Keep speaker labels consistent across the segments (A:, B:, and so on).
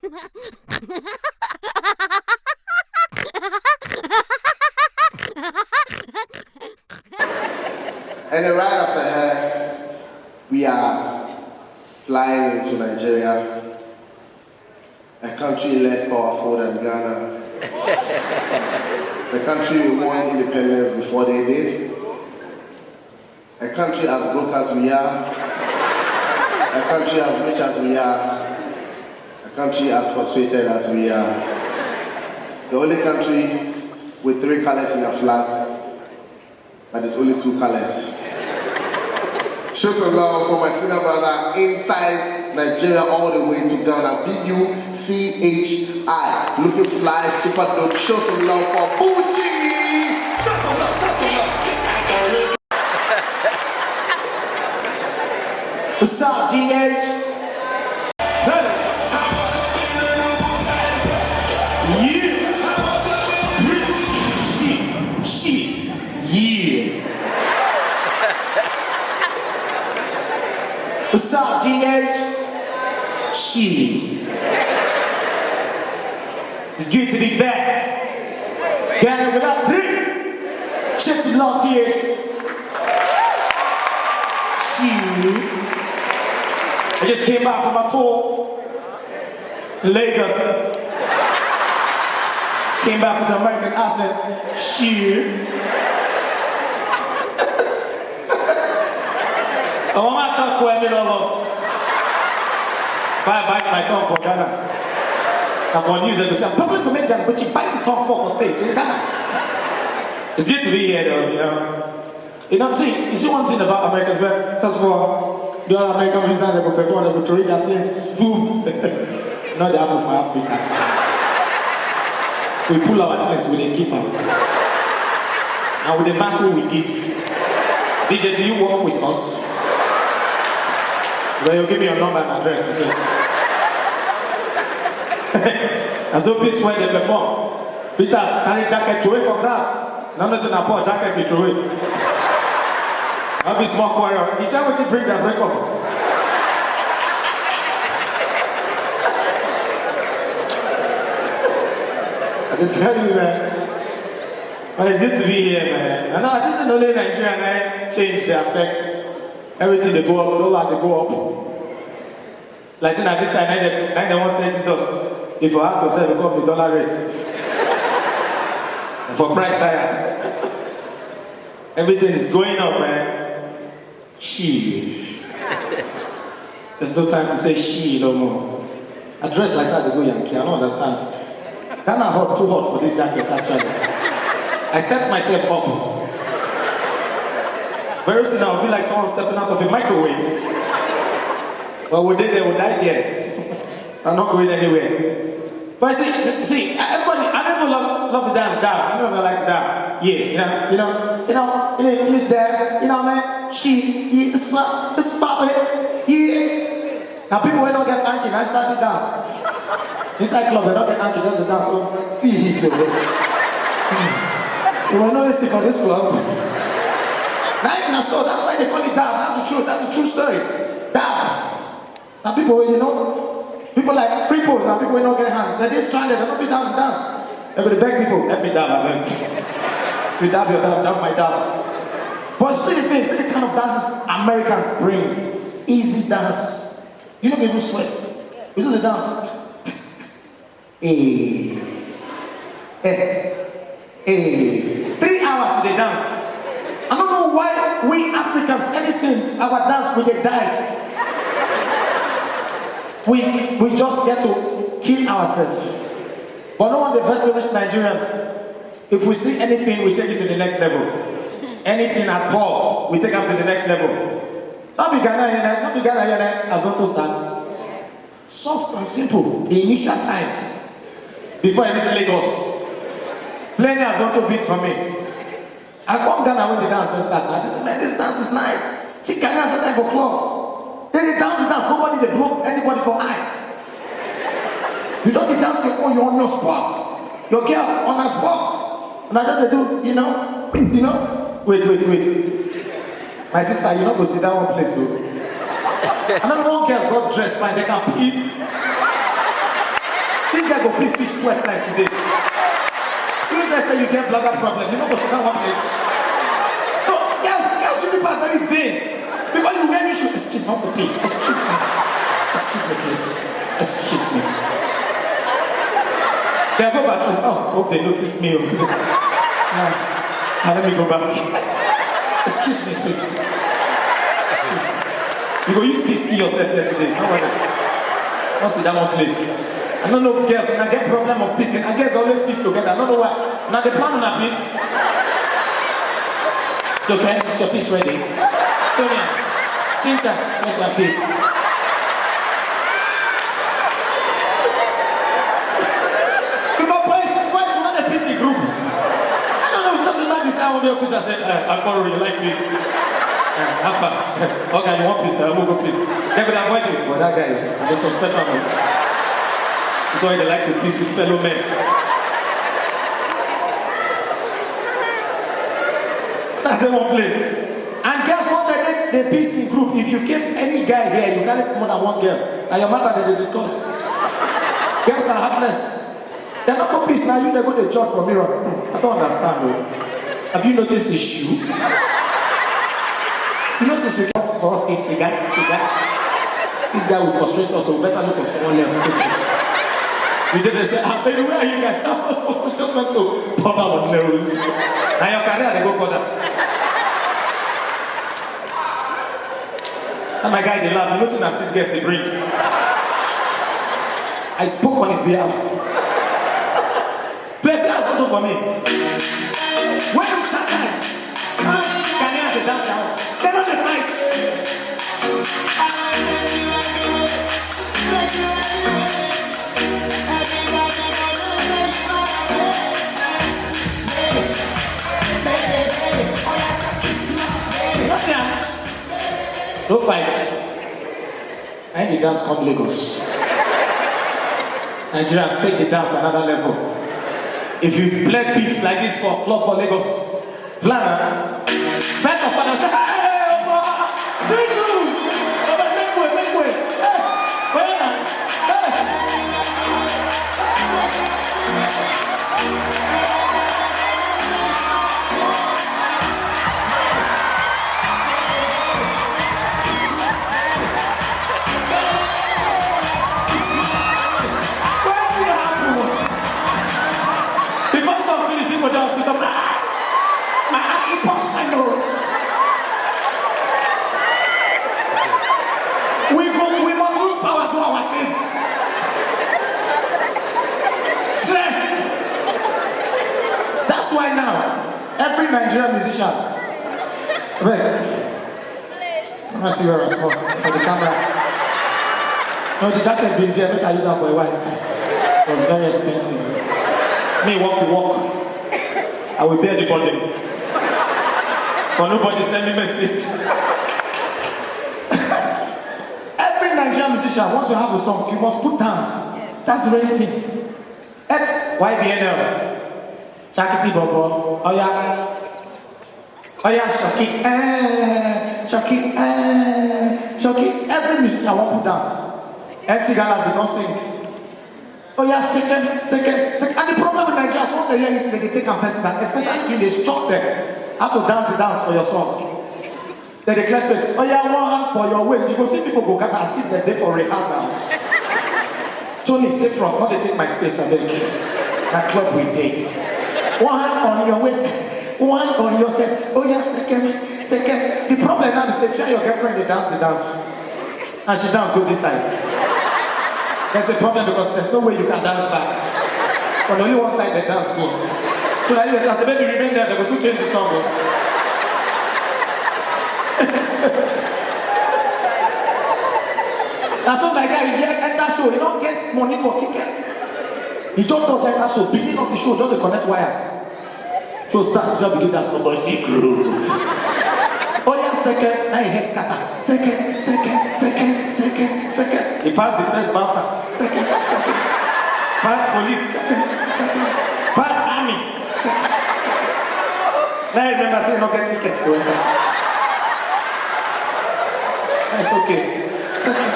A: And then right after her, we are flying into Nigeria, a country less powerful than Ghana. The country won independence before they did. A country as broke as we are. A country as rich as we are. A country as frustrated as we are. The only country with 3 colors in a flag, but there's only 2 colors. Show some love for my senior brother inside Nigeria all the way to Ghana. Buchi. Looking fly, super dope. Show some love for Buchi. Show some love, show some love.
B: What's up, GH? What's up, GH? She. It's good to be back. Ghana without three. Shit some love, GH. She. I just came back from my tour in Lagos. Came back with an American accent. She. I want to talk to every of us. If I bite my tongue for Ghana, and for news, they say, public comedian, but you bite the tongue for stage in Ghana. It's good to be here, though, you know. You see one thing about Americans, well, first of all, the other American reason they go perform, they go to read that things, food. Not the apple for Africa. We pull our things with a keeper. And with the man who we give. DJ, do you work with us? Well, you give me your number and address, please. And so please when they perform. Peter, carry jacket throw it for grab. Now listen, I pour jacket to throw it. I'll be small quarrel. You try to bring that break up. I can tell you, man. But it's good to be here, man. And I just know Nigeria and I change the effect. Everything they go up, dollar they go up. Like saying at this time, they won't say Jesus, if you have to sell because of the dollar rate. And for price tag. Everything is going up, man. She. There's no time to say she no more. I dress like that to go Yankee, I don't understand. Ghana hot, too hot for this jacket actually. I set myself up. Very soon I'll be like someone stepping out of a microwave. But we did there, we died there. I'm not going anywhere. But see, everybody, I never love the dance down. I never like that. Yeah, it's there, man. She, it's pop it. Yeah. Now people when don't get anky, I start to dance. Inside club, they don't get anky, just the dance. So see it. You will know this for this club. So that's why they call it dab. That's the true story. Dab. Now people, people like cripples, now people don't get hands. They're just stranded, they're not be dance. They're going to beg people, help me dab, I beg. You dab your dab my dab. But see the thing, see the kind of dances Americans bring. Easy dance. You don't even sweat. You do the dance. 3 hours they dance. I don't know why we Africans, anything, our dance, we get died. We just get to kill ourselves. But no one, the best rich Nigerians, if we see anything, we take it to the next level. Anything at all, we take it to the next level. Not be Ghana as not to start. Soft and simple, the initial time. Before I reach Lagos. Plenty has not to beat for me. I come Ghana when the dance first start. I just say, man, this dance is nice. See, Ghana is a type of club. Then they dance, nobody they blow anybody for eye. You don't be dancing on your spot. Your girl on her spot. And I just do, wait. My sister, you know go sit down one place, though. I don't know girls not dressed fine, they can piece. This guy go please fish 12 times today. Please say you get bladder problem. You know what's that one place? No, girls people are very vain. Because you wear me shoe. Excuse me, please. Excuse me. Excuse me, please. Excuse me. They go back to, hope they notice me. Now let me go back. Excuse me, please. Excuse me. You go use peace key yourself there today. No worry. Don't sit down one place. I don't know girls, when I get problem of peace, I guess always peace together. I don't know why. Now the plan on that peace. It's okay? Is your peace ready? Sonia, Cynthia, where's your peace? Because boys want a peace group. I don't know, just imagine I want to be a peace. I said, I'll borrow you like peace. Have fun. Okay, you want peace? I will go peace. They could avoid you. But that guy, I just suspect him. That's why they like to peace with fellow men. That's the one place. And guess what? They peace in group. If you keep any guy here, you carry more than one girl. And your matter they discuss. Girls are heartless. They're not going peace now. You they go to church for mirror. I don't understand though. Have you noticed his shoe? You know, since we got for us a cigar, this guy will frustrate us, so we better look for someone else quickly. We didn't say, baby, where are you guys? We just went to put our nose. Now your career, they go further. And my guy, they laugh. You listen as this gets a drink. I spoke on his behalf. Play something for me. When you start time, can you have the dance now? They're not the fight. Don't fight. I need the dance come Lagos. Nigerians take the dance to another level. If you play beats like this for club for Lagos, plan. First of all, I say, hey, sing you! Make way. Hey, where now? We must lose power to our team. Stress. That's why now, every Nigerian musician. Wait. I'm going to see where I was for the camera. No, the jacket been there. I use that for a while. It was very expensive. Me walk the walk. I will bear the burden. But nobody send me message. Every Nigerian musician, once you have a song, you must put dance. Yes. That's the very thing. YBNL. Chakiti Bobo. Oh yeah. Shoki. Shoki. Shoki. Every musician won't put dance. MC Galas, they don't sing. Oh yeah, second. And the problem with Nigeria is once they hear it, they take a person back, especially if they struck them. How to dance the dance for your song. Then they clap space. Oh yeah, one hand for your waist. You go see people go gather as if they're there for rehearsals. Tony, stay from. Not they take my space, I beg. That club we take. One hand on your waist, one hand on your chest. Oh yeah, second. The problem now is if you and your girlfriend, they dance the dance. And she dance, go this side. There's a problem because there's no way you can dance back. On only one side, they dance go. So now you can say, baby, remain there, they will soon change the song. That's what my guy, he enter show, he don't get money for tickets. He just don't enter show, beginning of the show, just the connect wire. Show starts, just begin dance, nobody see groove. Oh yeah, second, now his head scatter. Second. He passed the first bouncer. Second. Pass police. Second. Pass army. Second. Now I remember saying no get tickets to enter. That's okay. Second.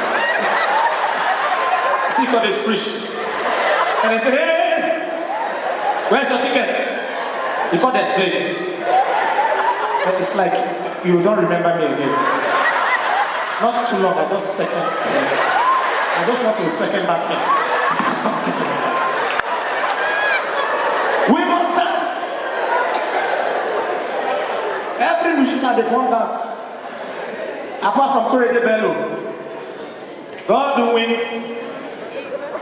B: Think of this preach. And I say, hey, where's your ticket? He can't explain. But it's like, you don't remember me again. Not too long, I just want to second back in. We must dance. Every musician they won't dance. Apart from Corey de Bello. God do win.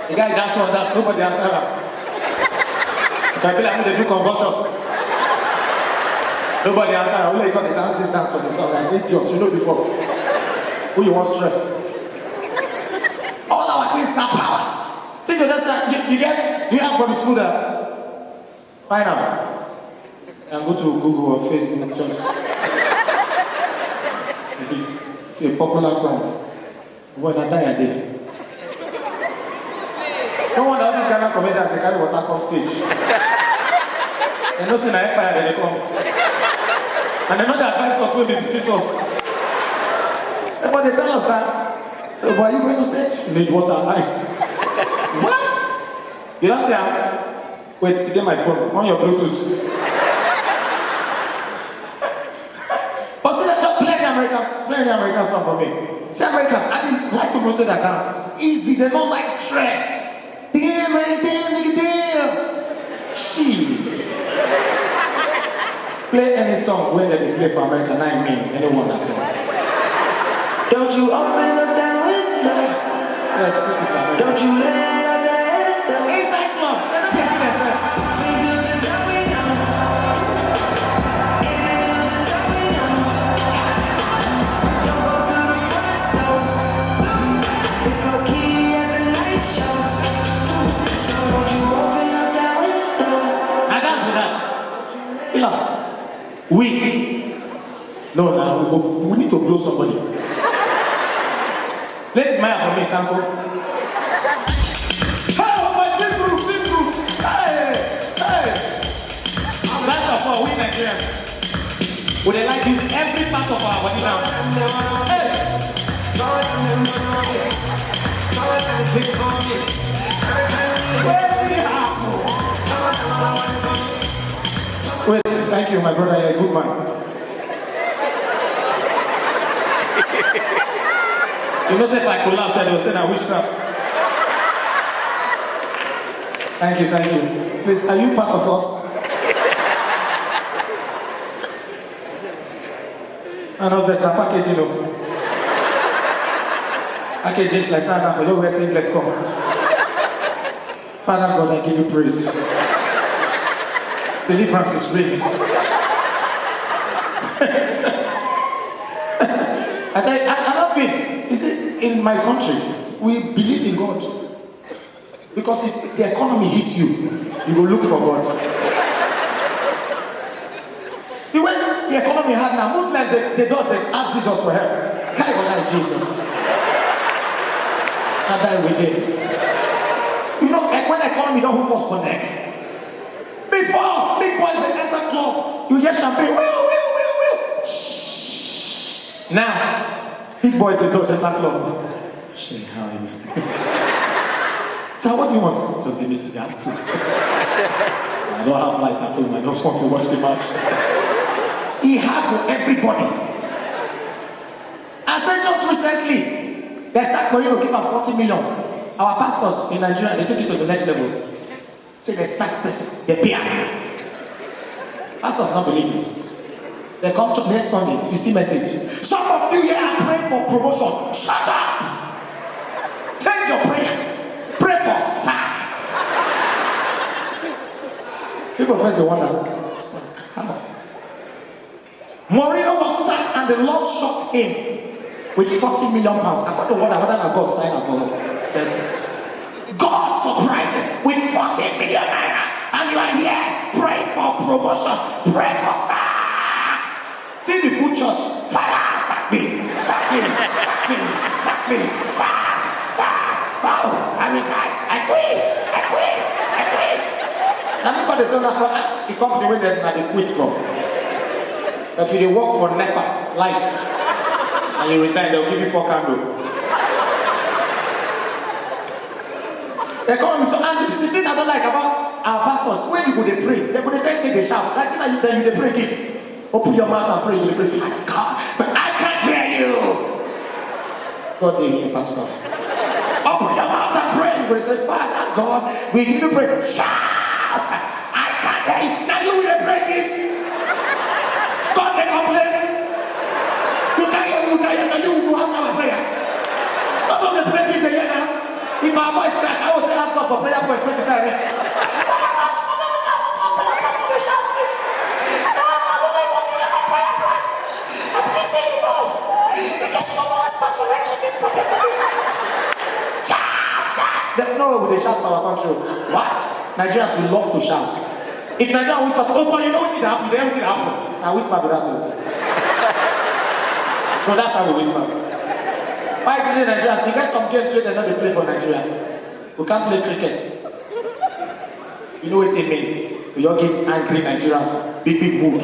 B: The guy dance on dance, nobody dance around. If I feel like they do conversion. Nobody answer. I only got the dance this dance on the song. I say idiots, you know before. Who you want stress? All our things have power. See you that's you get. Do you have Bobby Smoother? Find out. And go to Google or Facebook. Just see a popular song. When I die a day. No wonder all these Ghana comedians they carry water on stage. They know see na fire then they come. And they know the advice was when they visit us. But they tell us that, so why are you going to stage? You need water and ice. What? You don't say, wait, you get my phone, on your Bluetooth. But see, just play the American song for me. See, Americans, I didn't like to rotate their dance. It's easy, they don't like stress. Damn, damn. Shit. Play any song when they play for America, not me, anyone at all.
C: Don't you open up that window?
B: Yes, this is America.
C: Don't you let out the window?
B: Inside club, they're not taking themselves.
C: It's no key at the night show. So don't you open up that window?
B: And that's with that. Ila, we need to blow somebody. Let's Maya for me, sample. Hey, my sit through. Hey. First of all, we Nigerians, would they like use every part of our body now? Hey. Wait, thank you, my brother. You're a good man. You know, if I collapse, I will say that witchcraft. Thank you. Please, are you part of us? I know there's a packaging, Packaging like Santa for you, we're saying, let's go. Father God, I give you praise. Deliverance is real. I love it. You see, in my country, we believe in God. Because if the economy hits you, you will look for God. The way the economy had now, Muslims, they don't ask Jesus for help. Can't even like Jesus. I die with it. You know, when the economy don't hook us connect. Before, big boys they enter club, you hear champagne. Will. Now, big boys they don't enter club. Shit, how are you? So what do you want? Just give me cigar too. I don't have light at home. I just want to watch the match. He had for everybody. I said just recently, they start going to give us 40 million. Our pastors in Nigeria, they took it to the next level. Say they sack person, they pay. Pastors not believe you. They come to next Sunday, you see message. Some of you here are praying for promotion. Shut up! Take your prayer. Pray for sack. People first they wonder, how? Mourinho was sacked and the Lord shocked him with 40 million pounds. I got the word that God signed up for. Yes. God surprised him with 40 million naira. And you are here praying for promotion. Pray for sack. See the food church. Father, sack me. Wow, I resign. I quit. Now look at the son of God. The company where they quit from. But if you work for NEPA, lights, and you resign, they'll give you 4 candles. The economy. So, and the thing I don't like about our pastors, when you go to pray, they go to tell you say they shout. I see that you then you pray again. Open your mouth and pray. You pray, Father God, but I can't hear you. God, they hear pastor. Open your mouth and pray. You go to say, Father God, we need to pray. Shout. I can't hear you. Now you will pray again. God, they complain. You can't hear me. Now you will ask our prayer. God, don't pray again. They hear now. If our voice crack, I will tell us God for prayer point 20 times. No, they shout for our country. What? Nigerians will love to shout. If Nigerians whisper to, oh, but you know what did happen? Then what did happen? I whisper to that too. No, that's how we whisper. Why is it Nigerians? We get some games where they know they play for Nigeria. We can't play cricket. You know what it means? We all give angry Nigerians big mood.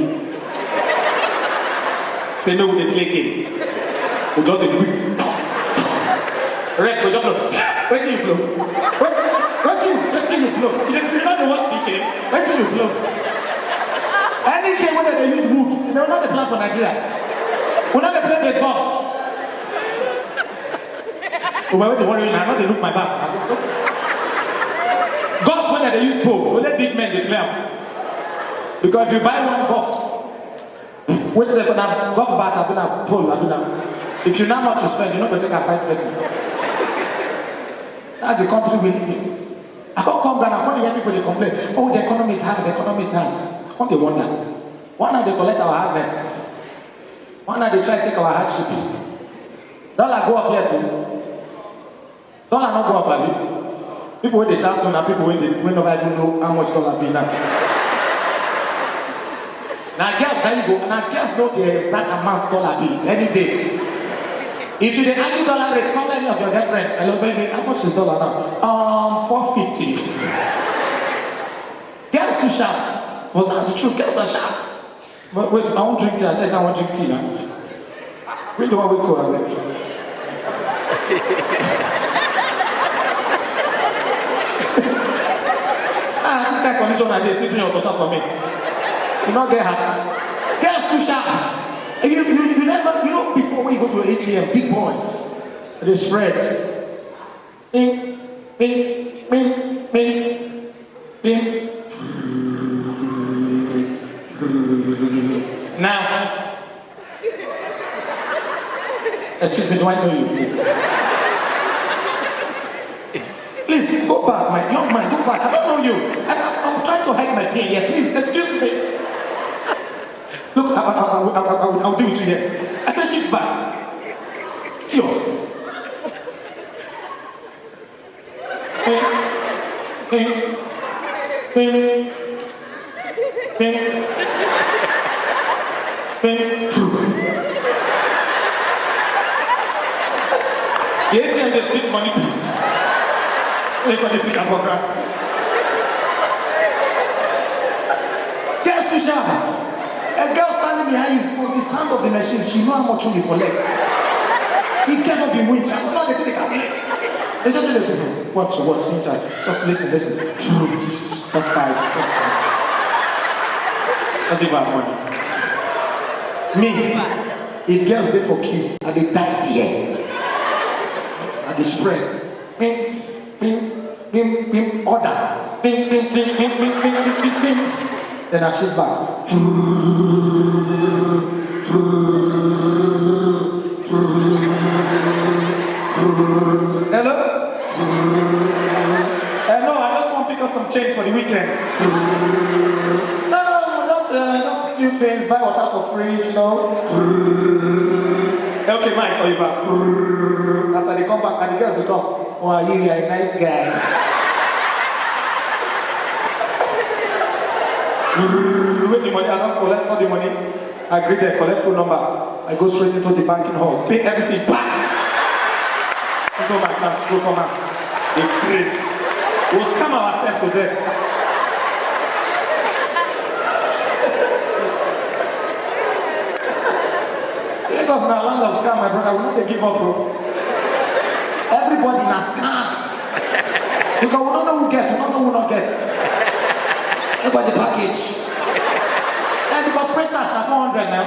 B: Say no, we play game. We don't do quick. Red, we don't blow. Wait till you blow. Wait till you blow. You don't know what's the game. Wait till you blow. Any game where they use wood, they will not the plan for Nigeria. We're not the play baseball. Oh, wait, don't worry, I'm not they look my back. Golf when they use pole, only big men they play. Because if you buy one golf, when they have golf bat, I don't have pole, I don't have. If you know not to spend, you're not going to take a fight betting. That's the country we live in. I can't come down, I can't hear people they complain. Oh, the economy is high, the economy is high. Come they wonder. Why not they collect our hardness? Why not they try to take our hardship? Dollar go up here too. Dollar not go up, baby. People when they shout now, people when they never even know how much dollar be now. Now girls, there you go. Now girls know the exact amount dollar be any day. If you didn't argue dollar rate, call any of your girlfriend. Hello baby, how much is dollar now? 450. Girls too sharp. Well, that's the truth. Girls are sharp. But wait, I won't drink tea. I tell you I won't drink tea now. Really the one we call it. This kind of condition like this, sleeping on top for me. You not get hurt. Girls too sharp. You never, you know, before when you go to an ATM, big boys, they spread. Bing, bing, bing, bing, bing. Now, excuse me, do I know you, please? Please, go back, my young man, go back. I don't know you. I'm trying to hide my pain here. Please, excuse me. Look, I'll do it to you. I said shift back. Tio. The ATM just split money. They got the picture for grab. Guess who sharp? A girl standing behind you for the sound of the machine, she know how much you collect. It cannot be winch. I don't know they calculate. They just listen. Watch, inside. Just listen. That's 5. That's the bad money. Me, if girls they for queue, and they die here. And they spread. Bing, bing, bing, bing, order. Bing, bing, bing, bing, bing, bing, bing, bing, bing. Then I shift back. Hello? No, I just want to pick up some change for the weekend. No, just a few things. Buy water for free, you know. Okay, Mike, call you back. As they come back, and the girls will come. Oh, are you a nice guy? Wait the money, I don't collect all the money. I greet them, collect phone number. I go straight into the banking hall, pay everything back. Into my class, go come out. The grace. We'll scam ourselves to death. Lagos na land of scam, my brother. We not give up, bro. Everybody na scam. Because we know who gets, we don't know who not gets. Everybody the package. And because spray starts now 400 now.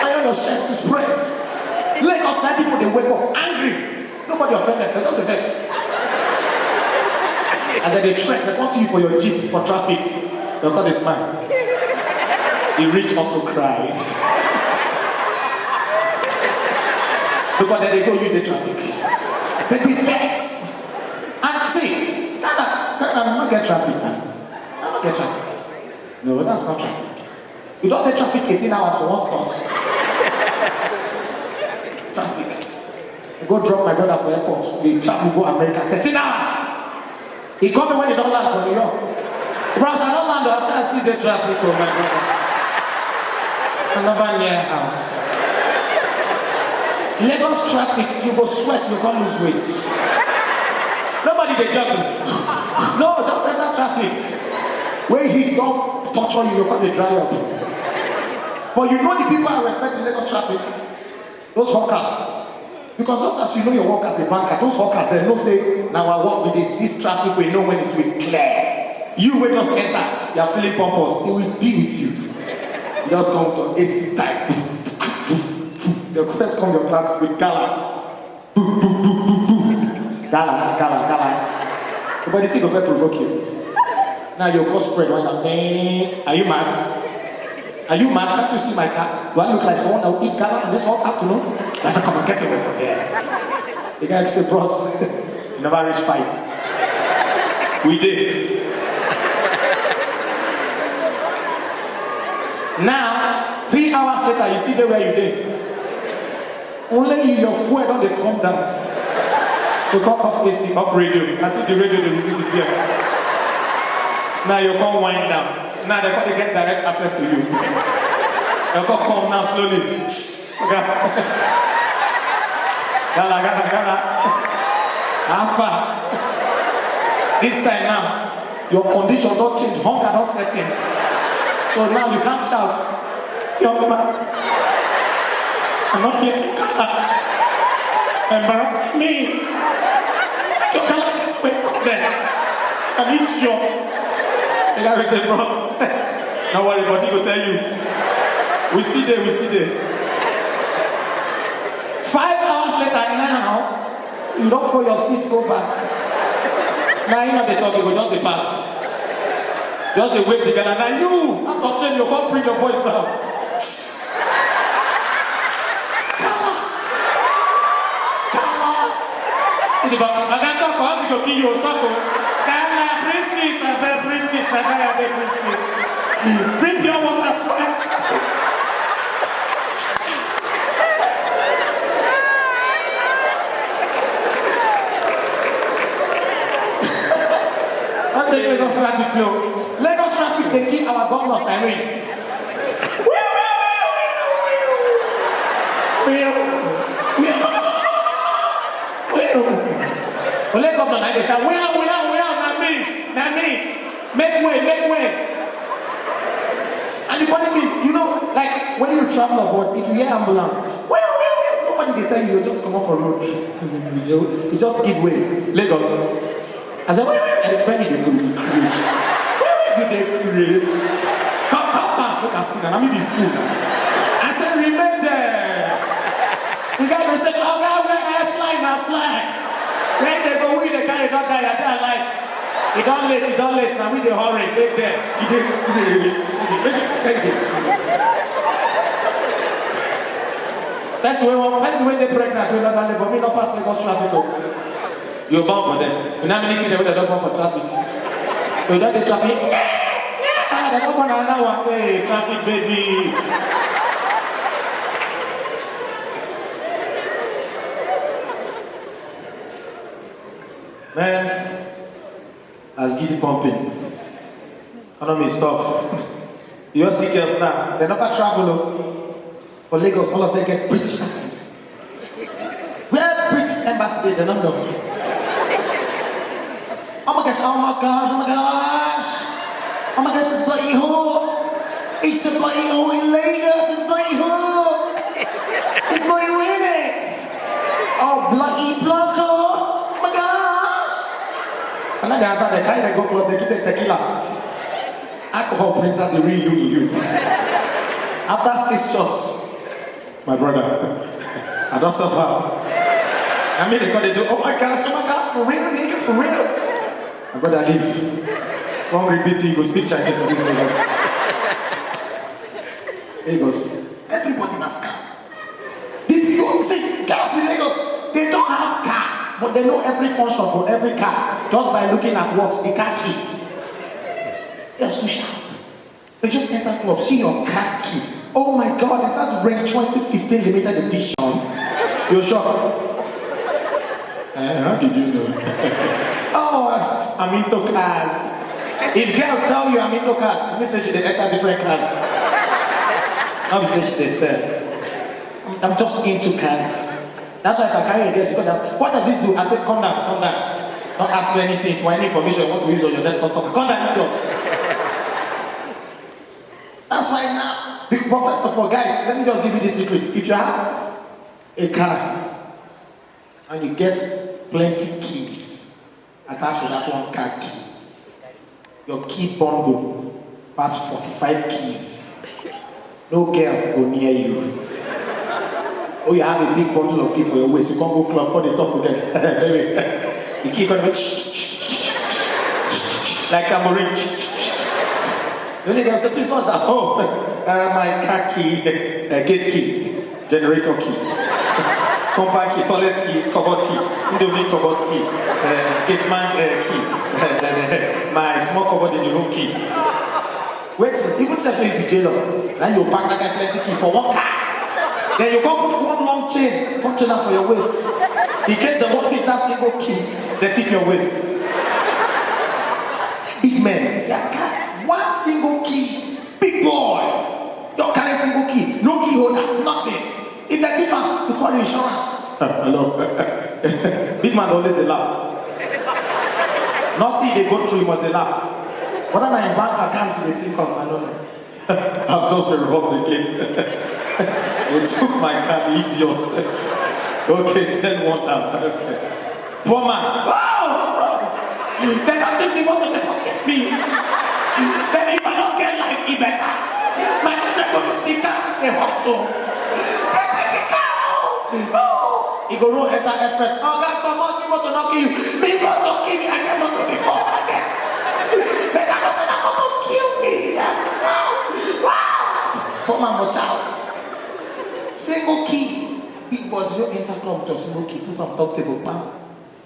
B: I have your shirts to spray. Lagos now people they wake up angry. Nobody offended, they just vex. And then they trek, they can't see you for your jeep, for traffic. They'll call this man. The rich also cry. Because then they go use the traffic. They vex. And see, I'm not get traffic now. I'm not get traffic. No, that's not traffic. You don't get traffic 18 hours for one spot. Traffic. I go drop my brother for airport. The traffic go America 13 hours. He called me when he don't land for New York. Bros, I don't land, I still get traffic, oh my brother. Another near house. Lagos traffic, you go sweat, you can't lose weight. Nobody they jump. No, just enter traffic. Where heat don't torture you, you can't dry up. But you know the people are respecting Lagos traffic. Those hawkers. Because just as you know your work as a banker, those hawkers, they know say, now I work with this traffic, we know when it will clear. You will just enter, you are feeling pompous, it will deal with you. You just come to AC type. The first come your class with gala. Gala. But the thing of it provoke you. Now your cost spread right now. Are you mad? Are you mad? Can't you see my car? Do I look like someone that will eat gala on this hot afternoon? Let me come and get away from here. The guy said, bros, never reach fights. We did. Now, 3 hours later, you still there where you did. Only you, your fuel don't they come down. They come off AC, off radio. I see the radio, they receive the fear. Now you come wind down. Now they get direct access to you. You come now slowly. Gala. Alpha. This time now, your condition don't change, hunger don't set in. So now you can't shout, young man, I'm not here for Gala. Embarrass me. Take your Gala, get away from there. I'm idiot. The guy will say, bros, don't worry, but he will tell you. We still there. 5 hours later now, you don't for your seat, go back. Now you know they talk, you go just the pass. Just a wave the Ghana. Now you, out of shame, you can't bring your voice down. Gala. See the back. I can't talk, how to kill you, talk. Gala, princess, I bet princess, I bet princess. Bring your water to us. Lagos traffic blow. Lagos traffic, they kill our governor Irene. Lagos governor, they say, where, Nami, make way. And the funny thing, you know, like when you travel abroad, if you hear ambulance, nobody they tell you, you just come off a road. You just give way. Lagos. I said, where did they go? Where did they go? Come pass, look at Sina, let me be fool now. I said, remain there. The guy will say, oh God, when I fly. When they go, we the guy don't die, they're alive. He don't late, now we the hurry, they there. He did That's the way they're pregnant, we're not but me not pass Lagos traffic. You're bound for them. You know how many children they're not bound for traffic? So that the traffic, they're not bound another one. Hey, traffic baby. Man, as giddy pumping. Economy is tough. You all see girls now, they're not gonna travel. For Lagos, all of them get British accents. Where British embassy, they don't know. Oh my gosh, it's bloody hot. It's a bloody hot in Lagos, it's bloody hot. It's bloody winning. Oh, bloody Blanco. Oh my gosh. And then they answer, they carry the go club, they give the tequila. Alcohol brings out the real you in you. After 6 shots, my brother, I don't suffer. I mean, they got to do, oh my gosh, for real, nigga, for real. My brother, leave. Wrong repeat, he goes speak Chinese for these niggas. He goes, everybody must come. You see, girls in Lagos, they don't have car, but they know every function for every car just by looking at what? The car key. They're so sharp. They just enter club, see your car key. Oh my God, is that Range 2015 limited edition? You're shocked. How did you know? Oh, I'm into cars. If girl tell you I'm into cars, let me say she enter different cars. Obviously she said, I'm just into cars. That's why if I carry a girl, she could ask, what does it do? I said, come down, come down. Don't ask me anything for any information you want to use on your next customer. Come down, idiot. That's why now, but first of all, guys, let me just give you this secret. If you have a car and you get plenty keys attached to that one car key, your key bundle pass 45 keys. No girl go near you. Oh, you have a big bundle of keys for your waist. You can't go club, put the top of them. The key gonna be like tambourine. The only girl said, please, what's that? Oh, my car key, gate key, generator key, compact key, toilet key, cupboard key, Indomie cupboard key, gate man key, my small cupboard in the room key. Wait, even if you be jailer, then you pack that guy plenty key for one car. Then you come put one long chain, one chain for your waist. In case they won't take that single key, they take your waist. Big men, they car. One single key, big boy. Don't carry single key, no key holder, nothing. If they take them, you call the insurance. Hello. Big man always a laugh. Nothing they go through, he must a laugh. Whether I in bank account, they think of, I don't know. I've just robbed the game. We took my car, idiots. Okay, send one down. Okay. Poor man. Oh! They don't take the water, they forgive me. Then if I don't get life, it better. My children go to the car, they hustle. They take the car. Oh! He go roll enter express. Oh God, come on, me want to knock you. Me want to kill me. I get motor before I get. They cannot say that motor kill me. Wow! Poor man was shout. Single key. Big boys, you enter club with a single key. Put on top table, bam.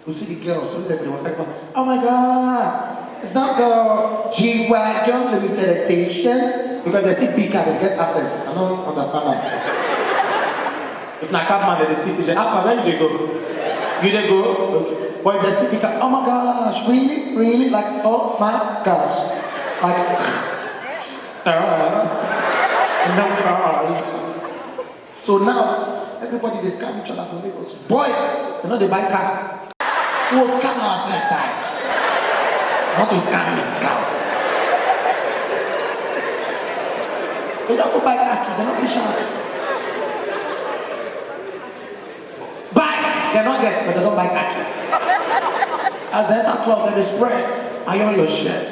B: You see the girls, so they will like, oh my God, is that the G-Wagon limited edition? Because they see big car, they get assets. I don't understand that. If not cabman, they speak to you. Alpha, where do they go? You they go? Okay. But if they see big car, oh my gosh, really? Really? Like, oh my gosh. Like, no cars. So now, everybody, they scam each other for Lagos. Boys, you know they buy car. Who will scam ourselves time? Not to scam me, scam. They don't go buy khaki, they're not fish out. Buy! They're not getting, but they don't buy khaki. As they enter club, then they spray. Iron your shirt.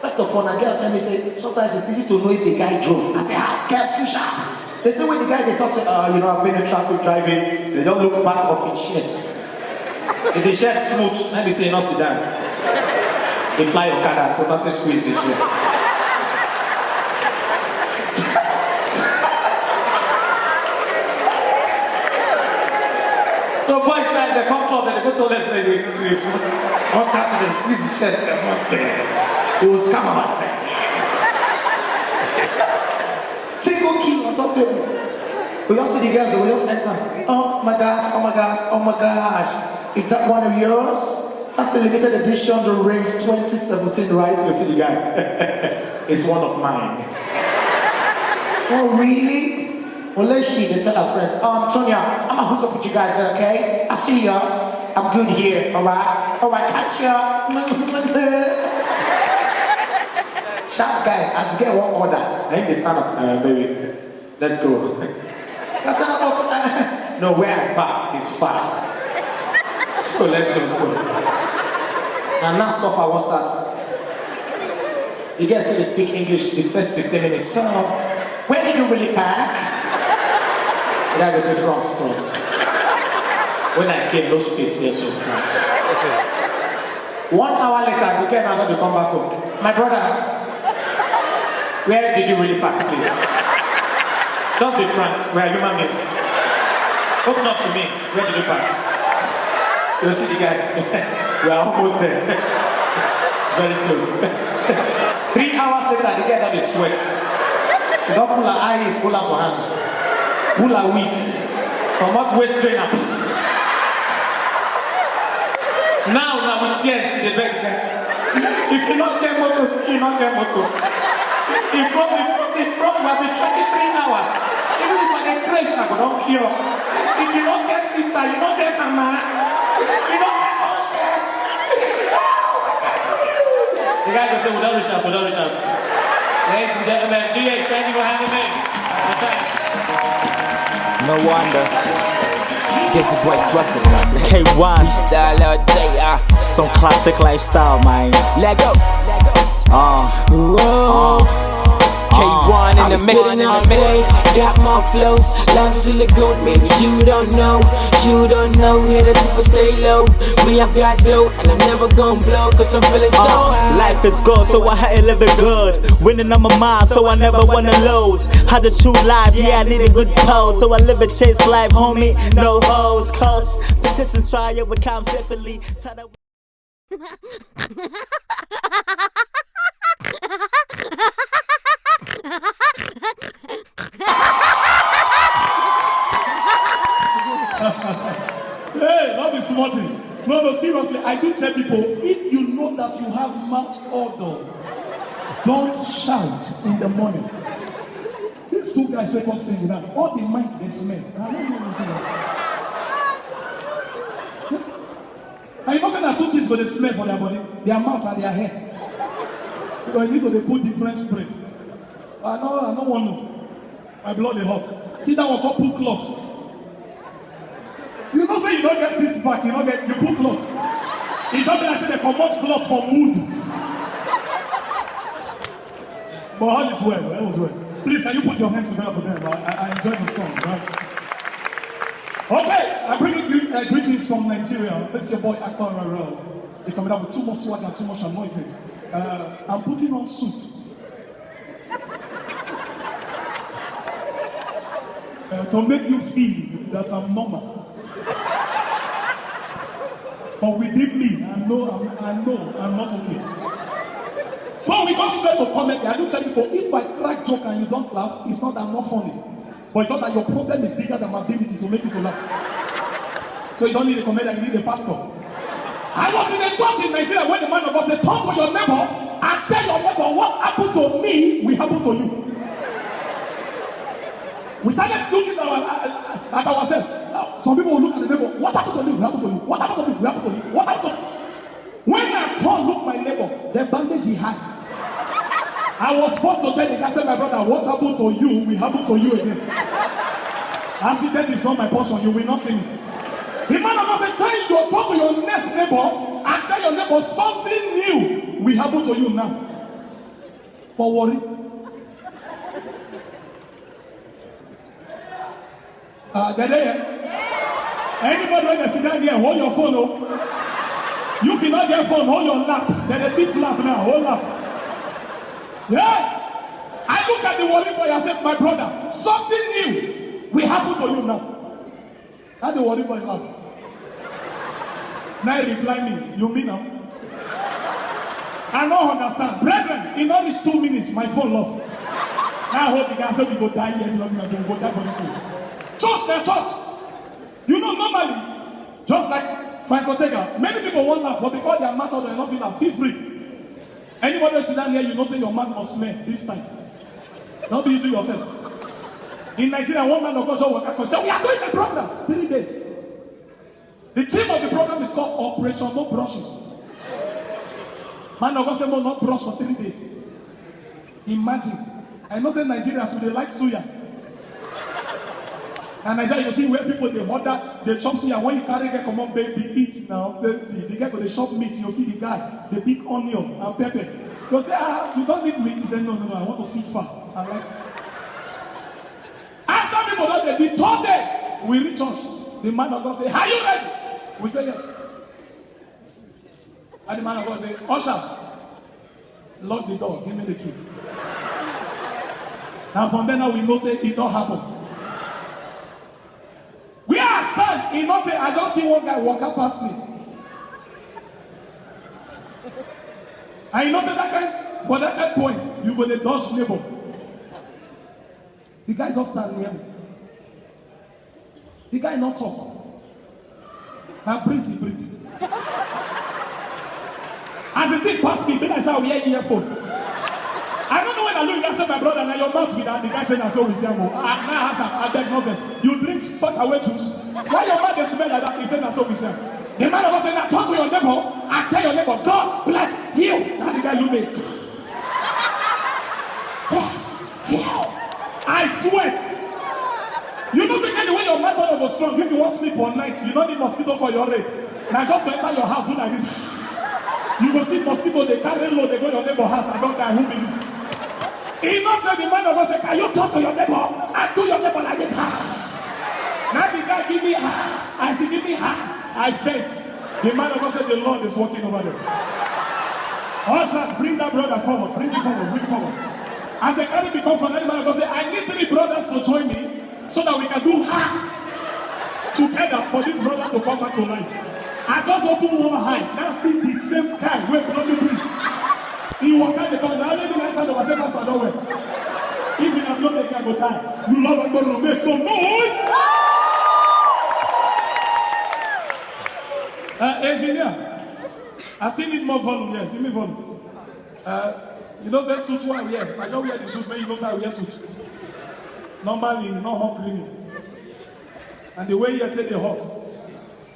B: First of all, a girl tell me, say, sometimes it's easy to know if the guy drove. I say, how? Girls too sharp. They say when the guy they talk, say, you know, I've been in traffic driving. They don't look back of his shirts. If the shirt smooth, let me say, not sit down. They fly Okada, so nothing squeeze the shirts. So boys like they come club, then they go to left place, they increase. One person they squeeze the shirts, they're not there. It was scam on myself. Single key on top table. We all see the girls, we just enter. Oh my gosh, oh my gosh, oh my gosh. Is that one of yours? That's the limited edition, the Range 2017, right? You see the guy? It's one of mine. Oh, really? Well, let's see, they tell our friends, Tonya, I'm gonna hook up with you guys there, okay? I see ya. I'm good here, alright? Alright, catch ya. Sharp guy, I have to get one order. I think they stand up, baby. Let's go. That's not about no, where I parked is far. So let's just go. And now suffer what starts. You guys still speak English the first 15 minutes. So, where did you really park? The guy goes, front. When I came, those space here, so front. 1 hour later, the guy now to come back home. My brother, where did you really park, please? Just be frank, we are human beings. Open up to me, where did you park? You see the guy, we are almost there. It's very close. 3 hours later, the guy that is sweat. She don't pull her eyes, pull her for hands. Pull her wig. From what waist trainer. Now with tears, she dey beg again. If you not get motor, you not get motor. In front, we have been trekking 3 hours. Even if I get crazy, I don't cure. If you don't get sister, you don't get mama. You don't get conscious. The guy goes, without the chance. Ladies and gentlemen, GH, thank you for having me.
D: No wonder. Guess the boy sweating. K1 freestyle all day, some classic lifestyle, man. Let go. K1 in the mix.
C: Got more flows, life is really good, maybe you don't know. Haters if I stay low. Me, I've got dough, and I'm never gonna blow, cause I'm feeling so high.
D: Life is good, so I had to live it good. Winning on my mind, so I never wanna lose. Had to choose life, yeah, I need a good pose. So I live a chase life, homie, no hoes. Cause to test and try it, we come separately.
E: Hey, not be smarting. No, seriously, I do tell people, if you know that you have mouth odor, don't shout in the morning. These two guys wake up singing that. All the mic they smell. I don't know what to do. And you know say that two things go they smell for their body, their mouth and their hair. Because you need to put different spray. I don't want to. My blood is hot. See that one called pull cloth. You know say you don't get six pack, you pull cloth. It's something I say they promote cloth from wood. But all is well, all is well. Please, can you put your hands together for them? I enjoy the song, right? Okay, I bring you greetings from Nigeria. This is your boy Akbar Rarel. They're coming up with too much swag and too much anointing. I'm putting on suit. To make you feel that I'm normal. But within me, I know I'm not okay. So we go straight to comedy. I do tell people, if I crack joke and you don't laugh, it's not that I'm not funny. But it's not that your problem is bigger than my ability to make you to laugh. So you don't need a comedian, you need a pastor. I was in a church in Nigeria when the man of God said, talk to your neighbor and tell your neighbor what happened to me will happen to you. We started looking at ourselves. Some people will look at the neighbor, what happened to me will happen to you. What happened to me will happen to you. What happened to me? When I turn, look my neighbor, the bandage he had. I was forced to tell the guy, say, my brother, what happened to you will happen to you again. Accident is not my portion, you will not see me. The man of God said, talk to your next neighbor and tell your neighbor something new will happen to you now. But worry. Anybody when they sit down here, hold your phone, oh. You cannot get phone, hold your lap. Then the chief lap now, hold lap. Yeah. I look at the worry boy and say, my brother, something new will happen to you now. And the worry boy laugh. Now he reply me, you mean now? I don't understand. Brethren, in all these 2 minutes, my phone lost. Now I hold the guy and say, we go die here, if you don't think we go die for this place. Church, the church. You know, normally, just like Francis Ortega, many people won't laugh, but because they are mad or they're not feeling, feel free. Anybody else sit down here, you know, say your man must smell this time. Don't be you do yourself. In Nigeria, one man of God will work and say, we are doing the program 3 days. The theme of the program is called Operation No Brushing. Man of God said, no, not brush for 3 days. Imagine. I know say Nigerians, they like suya. And I you see where people they order, they chop suya. When you carry them, come on, baby, eat now. The guy go they shop meat. You see the guy, the big onion and pepper. You say, you don't need meat. He said, no, I want to see fat. I like. After people that they told them, we reach church. The man of God say, are you ready? We say yes. And the man of God say, ushers, lock the door, give me the key. And from then on we know say it don't happen. We are stand in nothing. I just see one guy walk up past me. And you know say that kind, for that kind point, you go to dodge neighbor. The guy just stand near me. The guy not talk. Now breathe. As the thing pass me, then I say, we hear earphone. I don't know when I look at my brother, now your mouth with that. The guy said, I saw we say, I beg no verse. You drink suck away juice. Why your mouth they smell like that? He said, I saw we say. The man of God said, now talk to your neighbor and tell your neighbor, God bless you. Now the guy look me. I sweat. You know the way your mouth was strong. If you want to sleep all night, you don't need mosquito for your rape. Now just to enter your house like this. You go see mosquito, they carry load, they go to your neighbor's house and don't die. Who believes? He not tell the man of God say, can you talk to your neighbor and do your neighbor like this? Now the guy give me I say, give me I faint. The man of God said, the Lord is walking over there. Ushers, bring that brother forward. Bring it forward. As the carry become from that man of God say, I need 3 brothers to join me so that we can do together for this brother to come back to life. I just open one eye, now see the same guy where bloody breeze. He walk out the corner, now let me next time I say, Pastor, don't worry. If you have not make I go die, you love God to make some noise. Engineer, I still need more volume here. Give me volume. You know, say suit why I wear. I don't wear the suit, but you know, say I wear suit. Normally, not hot cleaning. And the way you take the hot.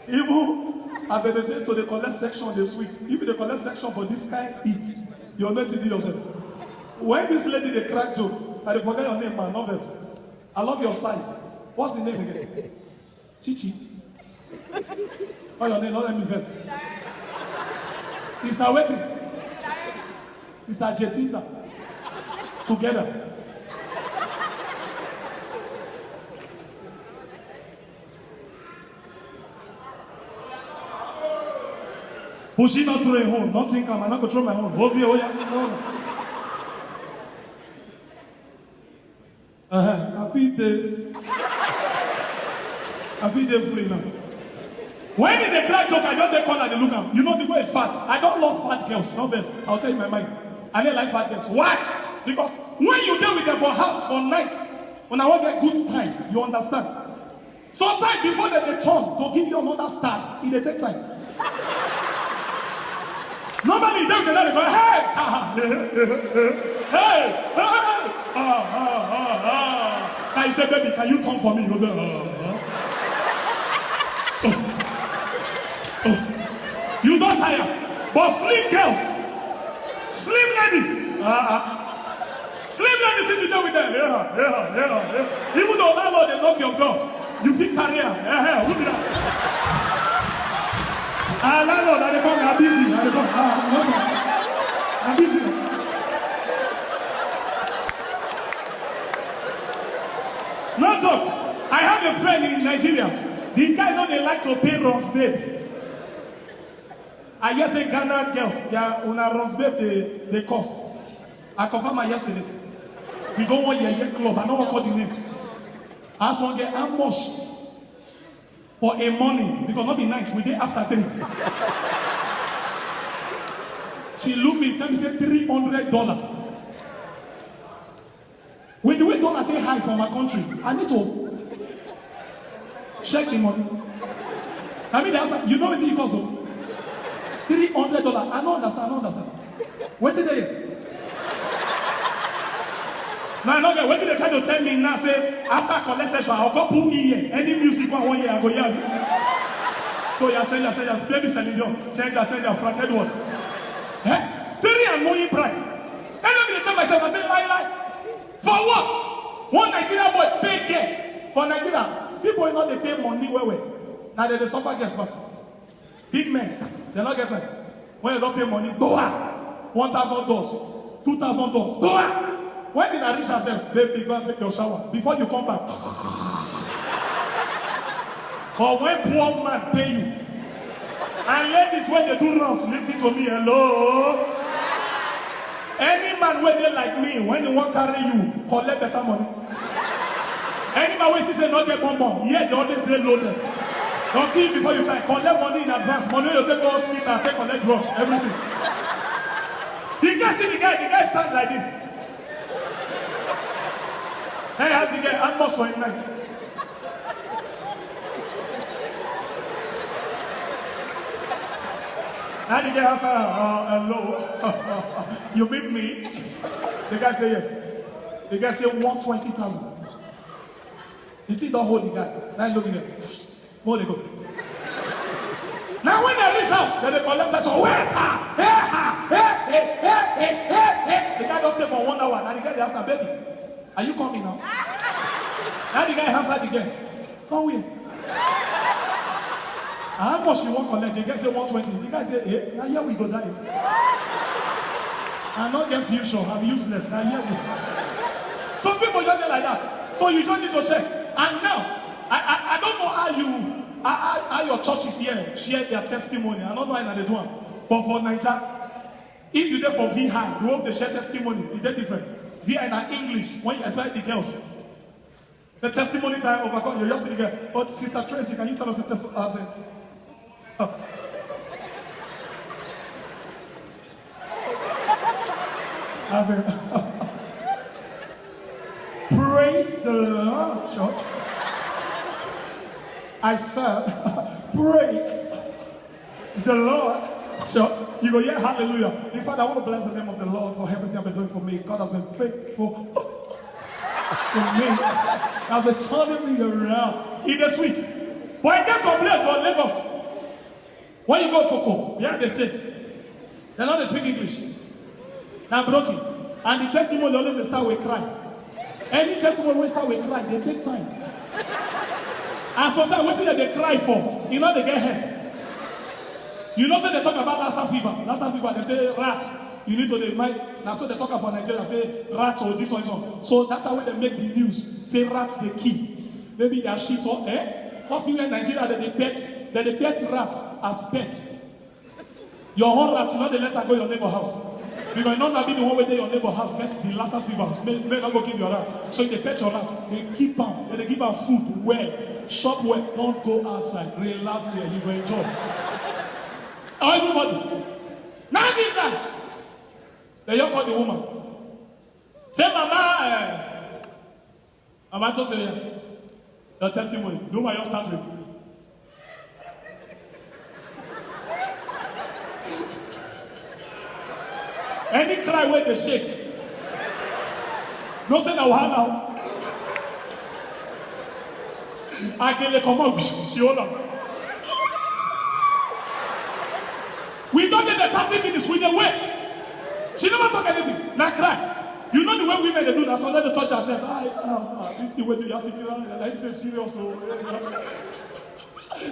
E: Even as they say to the collect section, they sweet. If the collect section for this kind eat, you're not to do yourself. When this lady they crack joke, I forget your name, man, novice. I love your size. What's the name again? Chichi. Oh, your name, not let me first. Sister waiting. Sister Jetinta. Together. Buchi not throw a home, not think I'm not control my home. Bovi, oh yeah, no. I feel they free now. When in the crack joke, I don't they corner, they look at. You know the way fat. I don't love fat girls, no best. I'll tell you my mind. I don't like fat girls. Why? Because when you deal with them for house for night, when I want get good time, you understand. Sometimes before they turn to give you another style, it take time. Nobody them they go, hey, I said, baby, can you turn for me? You go, You don't tire, but slim girls, slim ladies, slim ladies if you do with them, yeah. Even though landlord they knock your door, you feel career, who did that? Landlord, I come, I'm busy. I'm busy. No joke. I have a friend in Nigeria. The guy know they like to pay runs, babe. I guess a Ghana girls, yeah, una runs, babe, they cost. I confirmed her yesterday. We go 1 year club. I know what called the name. I asked one girl, how much? For a morning, because not be night, we did after 3. She looked me, tell me, say $300. With the way dollar take high for my country, I need to check the money. I mean, you know what it costs? $300. I don't understand. What did they? Now, no, what did they try to tell me now? Say, after collect session, I'll go put me here. Any music 1 year, I go here. So, you change, baby Celine, change that, Frank Edward. Eh? 3 and more price. And then I tell myself, I say, lie. For what? One Nigerian boy, big girl. For Nigeria, People will not they pay money where. Now they suffer guess what? Big men, they're not getting. When they don't pay money, $1,000, $2,000. When did I reach herself? Baby, go and take your shower. Before you come back. But when poor man pay you, and ladies, when they do runs, listen to me, hello. Any man when they like me, when they want to carry you, collect better money. Any man when she say not get bomb, yeah, they always they loaded. Don't kill before you try. Collect money in advance. Money you take to hospital, take collect drugs, everything. You can see the guy stand like this. Hey, how's the guy? Almost for a night. And the guy answer, hello. You meet me? The guy say yes. The guy say 120,000. The thing don't hold the guy. Now look at him. More they go. Now when they reach house, then they collect session. Wait, The guy don't stay for 1 hour. Now the guy they answer, baby, are you coming now? Now the guy answer again. Come here. How much you want collect? The guy say 120. The guy say, hey, now here we go die. I'm not get future. I'm useless. Now here we. Some people don't do like that. So you just need to check. And now, I don't know how your churches here share their testimony. I don't know how they do it. But for Nigeria, if you there for VI, you hope they share testimony. It's different. VI in English, when you expect the girls. The testimony time overcome. You just see the girl. But Sister Tracy, can you tell us a testimony? I say, I said, praise the Lord, church. I said, praise the Lord, church. You go, yeah, hallelujah. In fact, I want to bless the name of the Lord for everything I've been doing for me. God has been faithful to me. I've been turning me around. In the sweet. But I get some place for Lagos. When you go Coco, yeah, they stay. They know they speak English. Now broken. And the testimony always start with cry. Any testimony will start with cry, they take time. And sometimes what did they cry for? You know they get help. You know, say they talk about Lassa fever. Lassa fever, they say rat. You need to they might. Now so they talk about Nigeria, say rat or this one, this one. So that's how they make the news. Say rat the key. Maybe they are shit or because here in Nigeria they bet rat as pet. Your own rat, you know they let her go your neighbor house. Because you know that be the one where your neighbor house gets the Lassa fever. May not go give your rat. So if they pet your rat, they keep them, they give her food well, shop well, don't go outside. Relax there, you will enjoy. Everybody. Now this guy. They young call the woman. Say, Mama, Mama to say your testimony. Do my young start with. Any cry where they shake. No say now now. I can come out. She hold on. We don't get the 30 minutes. We can wait. She never talk anything. Now cry. You know the way women they do that. So let they touch herself. This is the way they are sitting around. Like say serious. So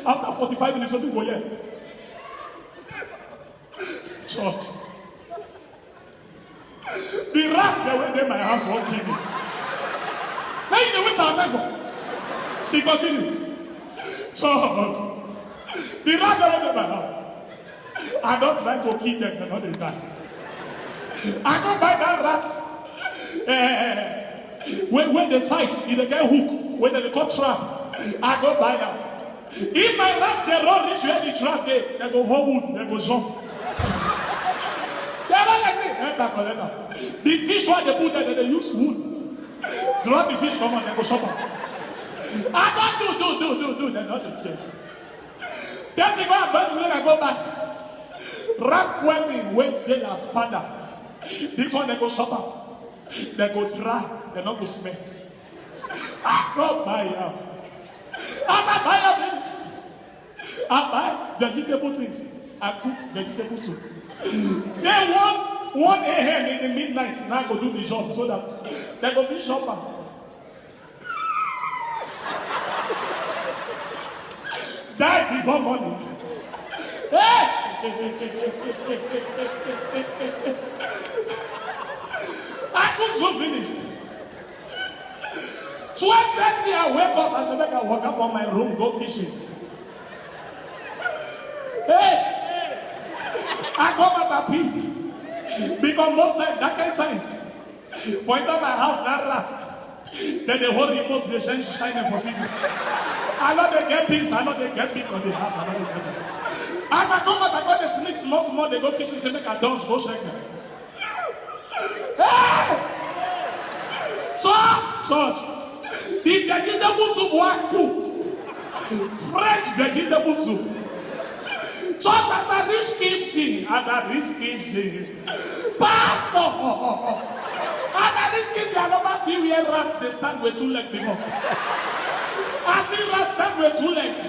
E: after 45 minutes, what do you go here? Church. The rats that went in my house won't kill me. Now you waste our time for. She continued. So the rat that went in my house. I don't try to kill them, they're not they die. I go buy that rat. When the sight in the guy hook, when they cut trap, I go buy them. If my rats they run reach where the trap they go hold wood, they go jump. The fish what they put there, they use wood. Drop the fish, come on, they go shop. I don't do. They're not do. That's it, I go back. Rap person when they are spada. This one they go shop. They go dry, they not go smell. I go buy up. As I buy up, babies. I buy vegetable things. I cook vegetable soup. Say 1 a.m. in the midnight, now go do the job so that they go be shopper. before morning. Hey! I could so finish. 12:30, I wake up. I said, I walk up from my room, go kitchen. Hey! I come out a pig. Because most times, that kind of time. For inside my house, that rat. Then the whole remote, they shine for TV. I know they get pigs, I know they get pigs on the house, I know they get pigs. As I come out, I got the snakes, small, they go kitchen, say, make a dogs, go shake them. Hey! Church! The vegetable soup was cooked. Fresh vegetable soup. Church as a rich kitchen, Pastor! As a rich kitchen, I never see where rats, they stand with 2 legs before. I see rats stand with 2 legs.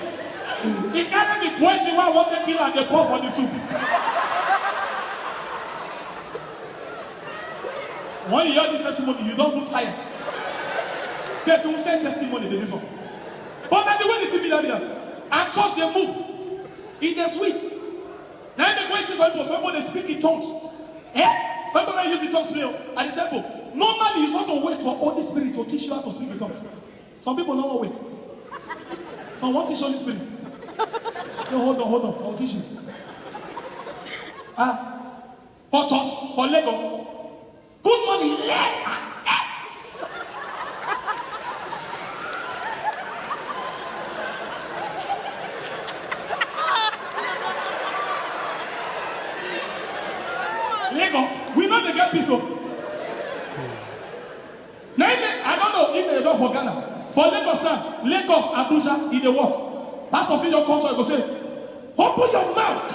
E: He carry the poison while water kill and they pour for the soup. When you hear this testimony, you don't go tired. There's a testimony they different. But then the way the TV that and church they move. In the sweet. Now they go into somebody speak in tongues. Eh? Somebody use the tongues at the temple. Normally you sort of wait for Holy Spirit to teach you how to speak in tongues. Some people don't wait. Some want to teach Holy Spirit. No, hold on, I'll teach you. For church, for Lagos. Good morning, Lagos, we know they get peace. Now, I don't know if they don't for Ghana. For Lagos, Lagos, Abuja, in the work. That's of your country, go say, open your mouth.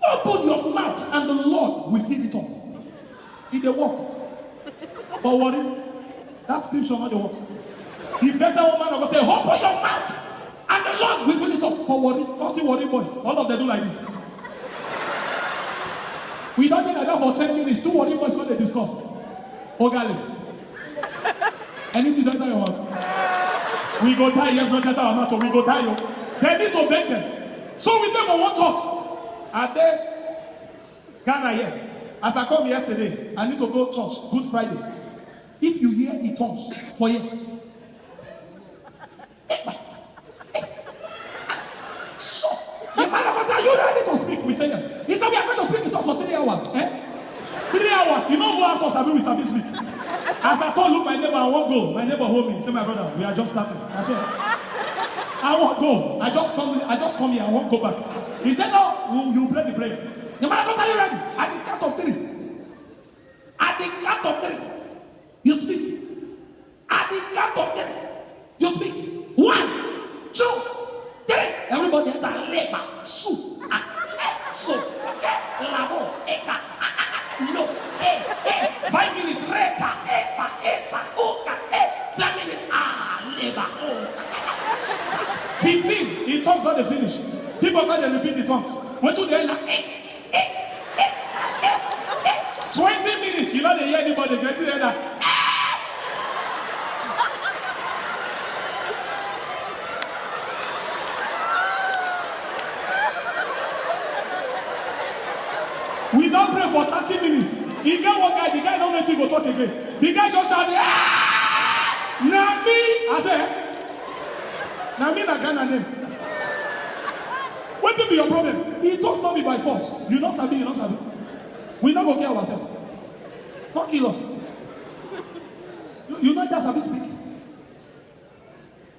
E: Open your mouth, and the Lord will fill it up. In the work. But worry, that scripture not the work. The first woman will say, open your mouth, and the Lord will fill it up. For worry, don't see worry boys. All of them do like this. We don't think like that for 10 minutes. 2 worry boys when they discuss. Ogali. Anything that you want. We go die, every time our matter, we go die. They need to beg them. So we never want us. And then, Ghana here. As I come yesterday, I need to go to church, Good Friday. If you hear the tongues, for you. So, the man of God said, are you ready to speak? We say yes. He said, we are going to speak in tongues for 3 hours. 3 hours. You know who asked us, we sabi speak. As I told look my neighbor, I won't go. My neighbor hold me. Say, my brother, we are just starting. I said, I won't go. I just come here. I won't go back. He said, no, you pray the prayer. The man goes, are you ready? At the count of 3. At the count of 3. You speak. At the count of 3. You speak. 1, 2, 3. Everybody enter labor. Su. So. Labo. Eka. No. 5 minutes. Reka. Epa. Esa. Oka. 10 minutes. Labor. 15. In tongues when they finish. People can't repeat the tongues. When to the end, 20 minutes, you know they hear anybody get to the end. We don't pray for 30 minutes. He got one guy, the guy don't let you go talk again. The guy just shouted, Nami! I said, Nami na Ghana name. What will be your problem? He talks not be by force. You not sabi, you not sabi. We not go kill ourselves. Not kill us. You know that's how we speak.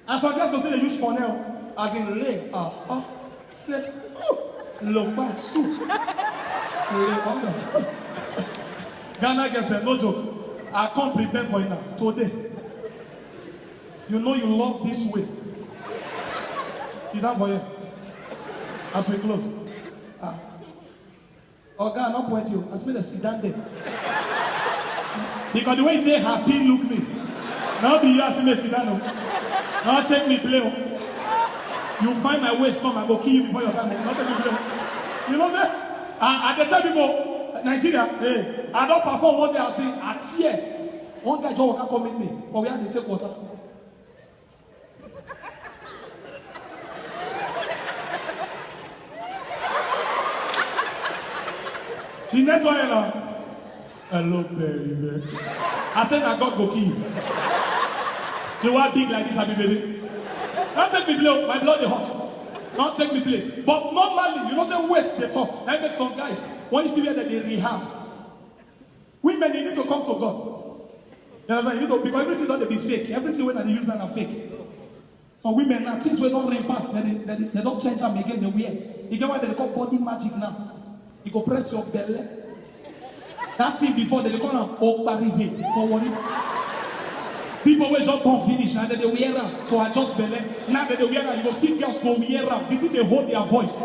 E: And so I guess go say they use for now, as in lay, say, loba, su. Ghana gets no joke. I can't prepare for it now. Today. You know you love this waste. Sit down for you. As we close. Oh God, not point you. As me the sit down there. Because the way they happy look me. Now be you as me sit down. Now take me play. You find my waist come and go kill you before your time. Not take me play. You know that? At the time people, Nigeria, hey, I don't perform one day I say, at here. One guy just come meet me. For where they take water. The next one, hello, baby. I said, I got go kill you. You are big like this, Abi, baby. Don't take me play. My blood is hot. Don't take me play. But normally, you know, say waste they talk. I make some guys, when you see where they rehearse, women, they need to come to God. You understand? You need to, because everything don't be fake. Everything when they use that are fake. So women now, things we don't rain pass, they don't change them again, they wear. You get what they call body magic now. You go press your belly. That thing before they call them Okbarive for worry. People always just don't finish and then they wear them to adjust belly. Now that they wear them, you go see girls go wear them. They think they hold their voice.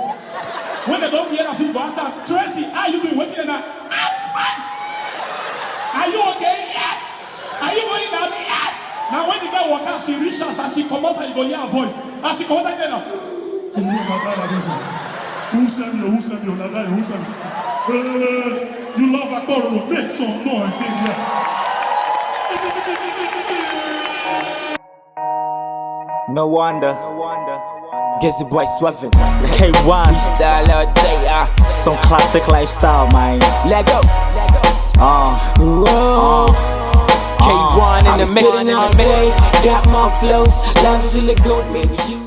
E: When they don't wear them, people answer, Tracy, how you doing? What you doing now? I'm fine. Are you okay? Yes. Are you going down? Yes. Now when the girl walk out, she reaches and she come out and you go hear her voice. And she come out again now. Who sent you? Who sent you? Who sent you? You love a girl, make some noise in here.
D: No wonder.
C: Guess the boy swapping.
D: K1.
C: Freestyle all day,
D: Some classic lifestyle, man.
C: Let go. K1 in the mix. Got more flows, life is really good, maybe you